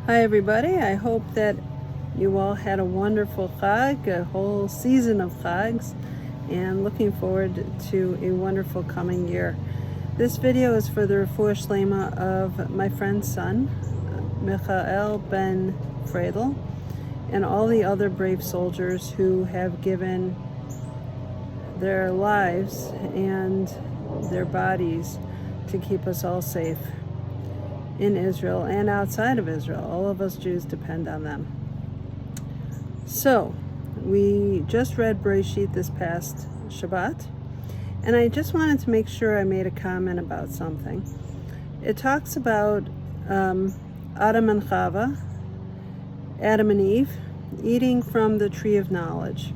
Hi everybody, I hope that you all had a wonderful Chag, a whole season of Chags, and looking forward to a wonderful coming year. This video is for the refuah shlema of my friend's son, Michael ben Fredel, and all the other brave soldiers who have given their lives and their bodies to keep us all safe in Israel and outside of Israel. All of us Jews depend on them. So, we just read Bereshit this past Shabbat, and I just wanted to make sure I made a comment about something. It talks about Adam and Chava, Adam and Eve, eating from the tree of knowledge.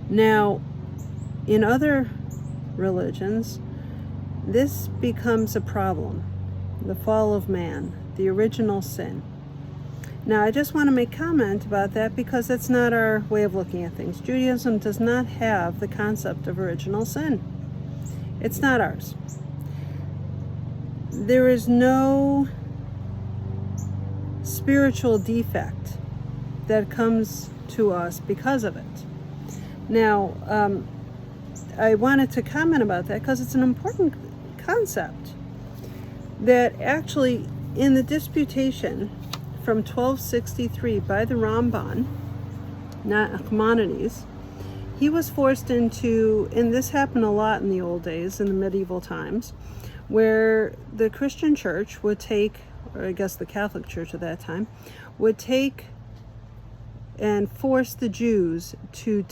Now, in other religions, this becomes a problem. The fall of man, the original sin. Now, I just want to make comment about that because that's not our way of looking at things. Judaism does not have the concept of original sin. It's not ours. There is no spiritual defect that comes to us because of it. Now, I wanted to comment about that because it's an important concept. That actually, in the disputation from 1263 by the Ramban, not Nachmanides, he was forced into, and this happened a lot in the old days, in the medieval times, where the Christian church would take, or I guess the Catholic church at that time, would take and force the Jews to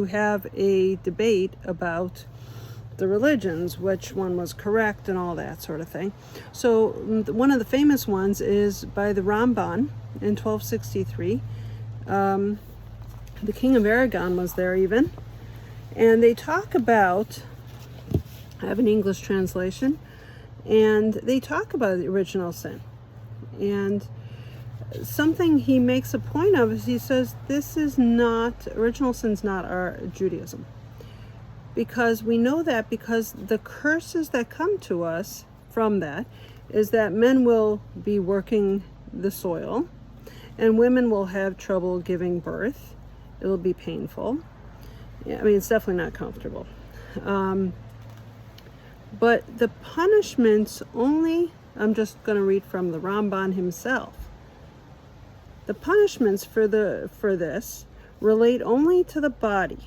have a debate about the religions, which one was correct and all that sort of thing. So one of the famous ones is by the Ramban in 1263. The King of Aragon was there even, and they talk about, I have an English translation, and they talk about the original sin. And something he makes a point of is he says this is not, original sin's not our Judaism. Because we know that because the curses that come to us from that is that men will be working the soil and women will have trouble giving birth. It'll be painful. Yeah, I mean, it's definitely not comfortable. But the punishments only, I'm just going to read from the Ramban himself. The punishments for this relate only to the body.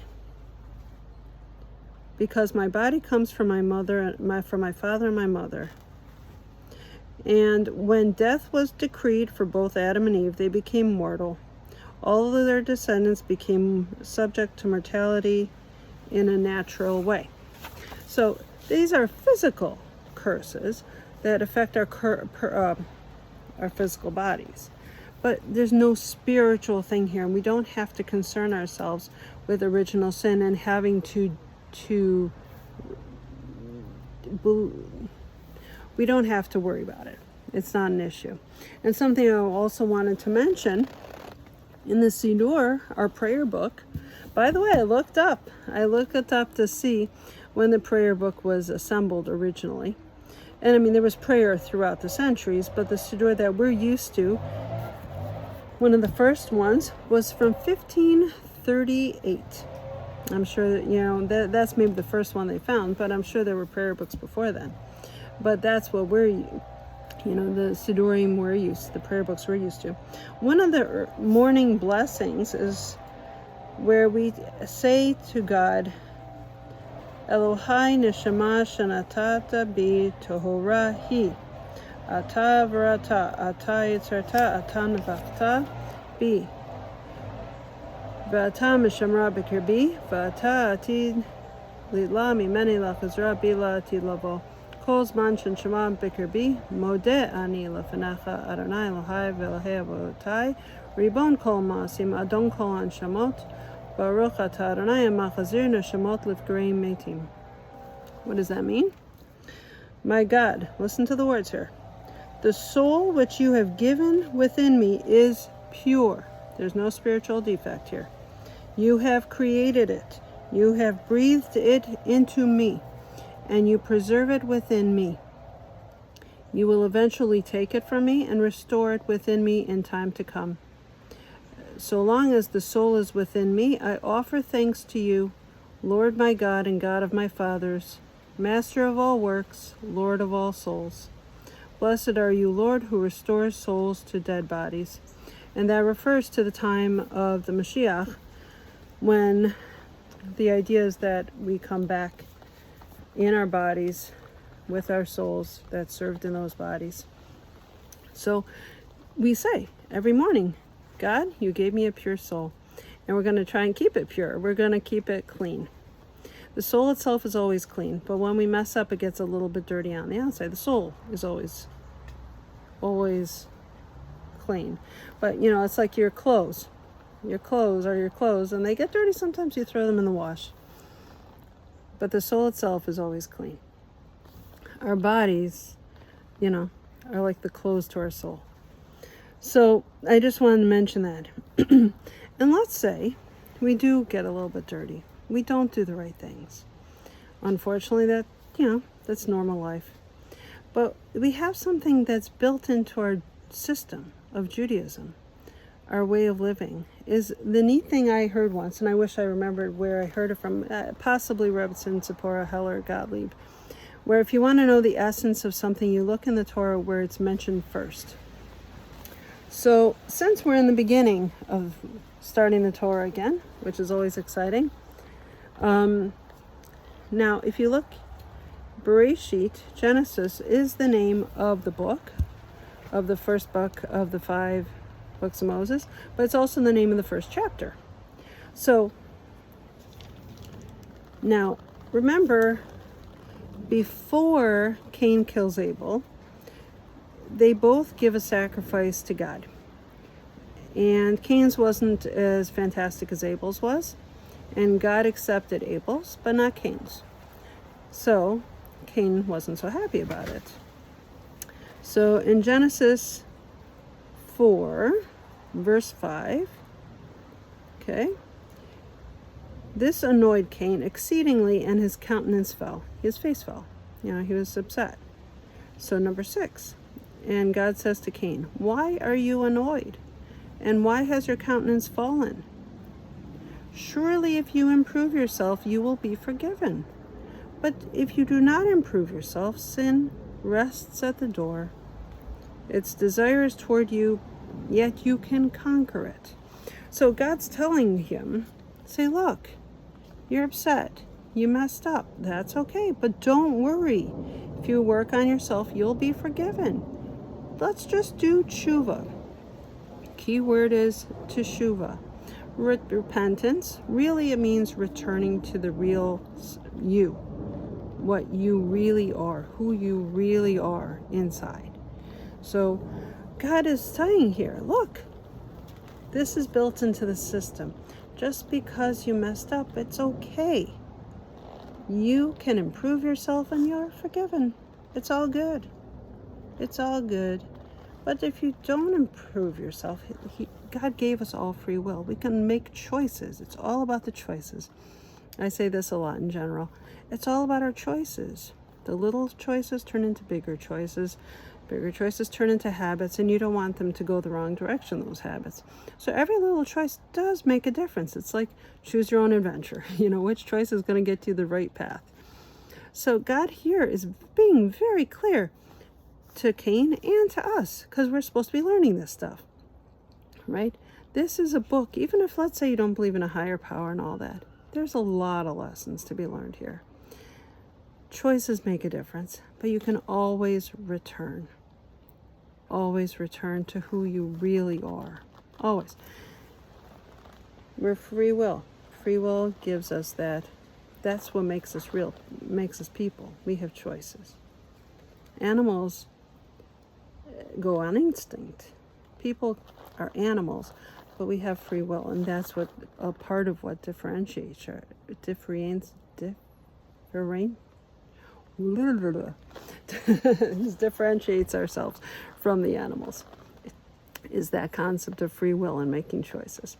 Because my body comes from my mother, from my father and my mother. And when death was decreed for both Adam and Eve, they became mortal. All of their descendants became subject to mortality in a natural way. So these are physical curses that affect our physical bodies. But there's no spiritual thing here, and we don't have to concern ourselves with original sin and having we don't have to worry about it. It's not an issue. And something I also wanted to mention, in the Siddur, our prayer book, by the way, I looked it up to see when the prayer book was assembled originally. And I mean, there was prayer throughout the centuries, but the Siddur that we're used to, one of the first ones, was from 1538. I'm sure that, that's maybe the first one they found, but I'm sure there were prayer books before then. But that's what we're, the Siddurim we're used to, the prayer books we're used to. One of the morning blessings is where we say to God, Elohai neshama shanatata bi tohora hi, ata varata, ata yitzarta, ata navachta bi. V'ata mishamra b'kirbi, v'ata atid lila mimeni lachazra bila atid lavo. Kol zman shenshama b'kirbi, modeh ani lefenecha Adonai Elohai v'Elahei avotai, ribon kol ma'asim adon kol anshamot, baruch ata Adonai machazir neshamot lifgereim metim. What does that mean? My God, listen to the words here. The soul which you have given within me is pure. There's no spiritual defect here. You have created it. You have breathed it into me, and you preserve it within me. You will eventually take it from me and restore it within me in time to come. So long as the soul is within me, I offer thanks to you, Lord my God and God of my fathers, Master of all works, Lord of all souls. Blessed are you, Lord, who restores souls to dead bodies. And that refers to the time of the Mashiach, when the idea is that we come back in our bodies with our souls that served in those bodies. So we say every morning, God, you gave me a pure soul, and we're going to try and keep it pure. We're going to keep it clean. The soul itself is always clean, but when we mess up, it gets a little bit dirty on the outside. The soul is always clean. But, you know, it's like your clothes. Your clothes are your clothes, and they get dirty sometimes. You throw them in the wash. But the soul itself is always clean. Our bodies, you know, are like the clothes to our soul. So I just wanted to mention that. And let's say we do get a little bit dirty. We don't do the right things. Unfortunately, that's normal life. But we have something that's built into our system of Judaism. Our way of living is the neat thing I heard once, and I wish I remembered where I heard it from, possibly Rebbetzin, Zipporah, Heller, Gottlieb, where if you want to know the essence of something, you look in the Torah where it's mentioned first. So since we're in the beginning of starting the Torah again, which is always exciting, now if you look, Bereshit, Genesis, is the name of the book, of the first book of the 5 books of Moses, but it's also the name of the first chapter. So now remember, before Cain kills Abel, they both give a sacrifice to God. And Cain's wasn't as fantastic as Abel's was, and God accepted Abel's, but not Cain's. So Cain wasn't so happy about it. So in Genesis 4, verse 5, okay, this annoyed Cain exceedingly, and his countenance fell. His face fell. You know, he was upset. So number 6, and God says to Cain, why are you annoyed? And why has your countenance fallen? Surely if you improve yourself, you will be forgiven. But if you do not improve yourself, sin rests at the door. Its desire is toward you, yet you can conquer it. So God's telling him, say, look, you're upset. You messed up. That's okay, but don't worry. If you work on yourself, you'll be forgiven. Let's just do tshuva. Key word is teshuva. Repentance. Really, it means returning to the real you. What you really are. Who you really are inside. So God is saying here, look, this is built into the system. Just because you messed up, it's okay. You can improve yourself and you're forgiven. It's all good. It's all good. But if you don't improve yourself, God gave us all free will. We can make choices. It's all about the choices. I say this a lot in general. It's all about our choices. The little choices turn into bigger choices. Bigger choices turn into habits, and you don't want them to go the wrong direction, those habits. So every little choice does make a difference. It's like choose your own adventure. You know, which choice is going to get you the right path. So God here is being very clear to Cain and to us, because we're supposed to be learning this stuff, right? This is a book, even if, let's say, you don't believe in a higher power and all that, there's a lot of lessons to be learned here. Choices make a difference, but you can always return. Always return to who you really are. Always. We're free will. Free will gives us that. That's what makes us real, makes us people. We have choices. Animals go on instinct. People are animals, but we have free will, and that's what a part of what differentiates differentiates ourselves from the animals, is that concept of free will and making choices.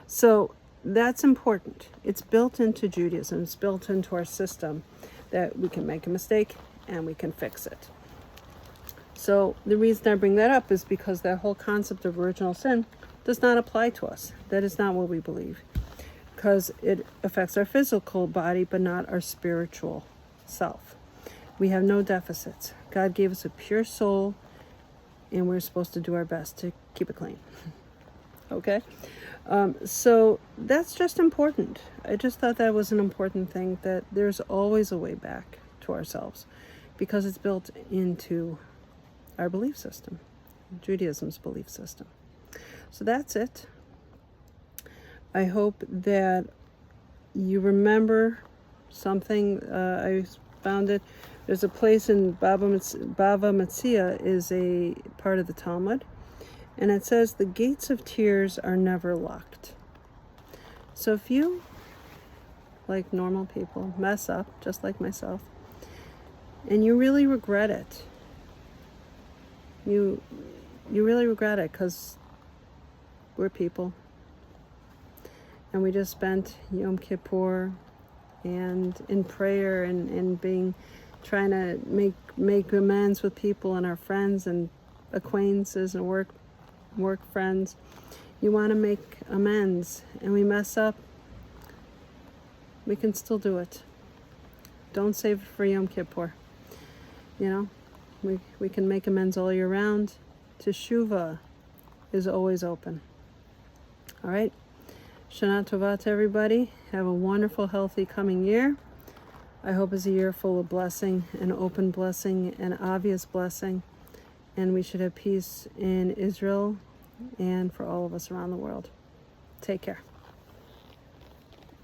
So that's important. It's built into Judaism. It's built into our system that we can make a mistake and we can fix it. So the reason I bring that up is because that whole concept of original sin does not apply to us. That is not what we believe, because it affects our physical body, but not our spiritual self. We have no deficits. God gave us a pure soul, and we're supposed to do our best to keep it clean. Okay? So that's just important. I just thought that was an important thing, that there's always a way back to ourselves, because it's built into our belief system, Judaism's belief system. So that's it. I hope that you remember something. I found it. There's a place in Bava Metzia is a part of the Talmud, and it says the gates of tears are never locked. So if you, like normal people, mess up, just like myself, and you really regret it, you really regret it, because we're people, and we just spent Yom Kippur and in prayer and trying to make amends with people and our friends and acquaintances and work friends. You want to make amends, and we mess up, we can still do it. Don't save it for Yom Kippur. We can make amends all year round. Teshuva is always open. All right. Shana Tova to everybody. Have a wonderful, healthy coming year. I hope it's a year full of blessing, and open blessing, and obvious blessing. And we should have peace in Israel and for all of us around the world. Take care.